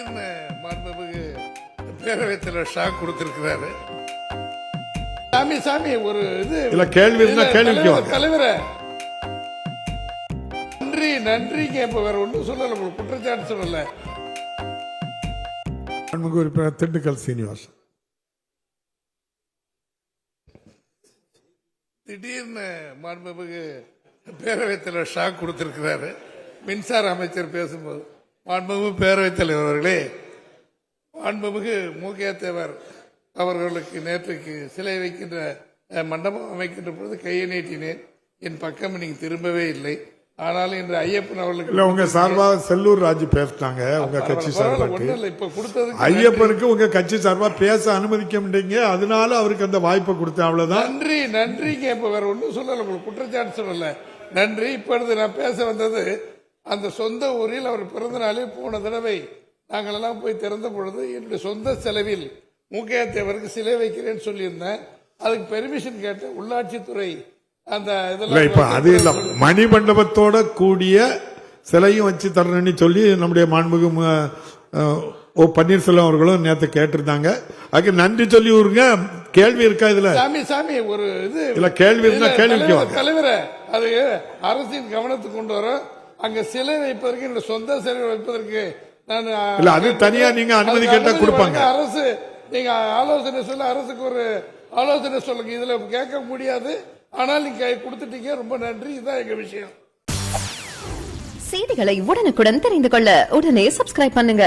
திடீர்னு மாண்புமிகு பேரவைத் தலைவர் ஷாக் கொடுத்திருக்கிறாரு. சாமி ஒரு இது இல்ல கேள்வி இருந்தா கேள்விக்கு தலைவரே நன்றிங்க. இப்ப வேற ஒன்றும் சொல்லல, உங்களுக்கு குற்றச்சாட்டு சொல்லல. உறுப்பினர் திண்டுக்கல் சீனிவாசன். திடீர்னு மாண்புமிகு பேரவைத் தலைவர் ஷாக் கொடுத்திருக்கிறாரு. மின்சார அமைச்சர் பேசும்போது, மாண்புமிகு பேரவைத் தலைவர் அவர்களே, மாண்புமிகு மு.க. தேவர் அவர்களுக்கு நேற்றுக்கு சிலை வைக்கின்ற மண்டபம் அமைக்கின்ற பொழுது கையை நீட்டினேன். என் பக்கம் நீங்க திரும்பவே இல்லை. ஆனாலும் இன்று ஐயப்பன் அவர்களுக்கு உங்க சார்பா செல்லூர் ராஜு பேசினாங்க. உங்க கட்சி சார்பாக ஐயப்பனுக்கு உங்க கட்சி சார்பா பேச அனுமதிக்க முடியுங்க, அதனால அவருக்கு அந்த வாய்ப்பை கொடுத்தேன். அவ்வளவுதான். நன்றிங்க. இப்ப வேற ஒன்றும் சொல்லல, உங்களுக்கு குற்றச்சாட்டு சொல்லல. நன்றி. இப்பொழுது நான் பேச வந்தது, அந்த சொந்த ஊரில் அவர் பிறந்த நாளில் போன தடவை நாங்கள் எல்லாம் போய் திறந்த பொழுது என்னுடைய சொந்த செலவில் மு.க. தேவருக்கு சிலை வைக்கிறேன்னு சொல்லியிருந்தேன். அதுக்கு பெர்மிஷன் கேட்டேன். உள்ளாட்சித்துறை அந்த இதெல்லாம் அது இல்ல, மணிமண்டபத்தோட கூடிய சிலையும் வச்சு தரணும்னு சொல்லி நம்முடைய மாண்புமிகு ஓ பன்னீர்செல்வம் அவர்களும் நேற்று கேட்டிருந்தாங்க. அதுக்கு நன்றி சொல்லி விடுங்க. கேள்வி இருக்கா இதுல? சாமி ஒரு இது இல்ல கேள்வி இருந்தா கேள்விக்கு தலைவரே, அது அரசின் கவனத்துக்கு கொண்டு வர. அங்க சிலை வைப்பதற்கு என்னோட சொந்த சிலை வைப்பதற்கு நான் இல்ல, அது தனியா நீங்க அனுமதி கேட்டா கொடுப்பாங்க. அரசு நீங்க ஆலோசனை சொல்ல, அரசுக்கு ஒரு ஆலோசனை சொல்லுங்க. இதுல கேட்க முடியாது, ஆனால் நீங்க கொடுத்துட்டீங்க. ரொம்ப நன்றி. இதுதான் எங்க விஷயம். செய்திகளை உடனுக்குடன் தெரிந்து கொள்ள உடனே சப்ஸ்கிரைப் பண்ணுங்க.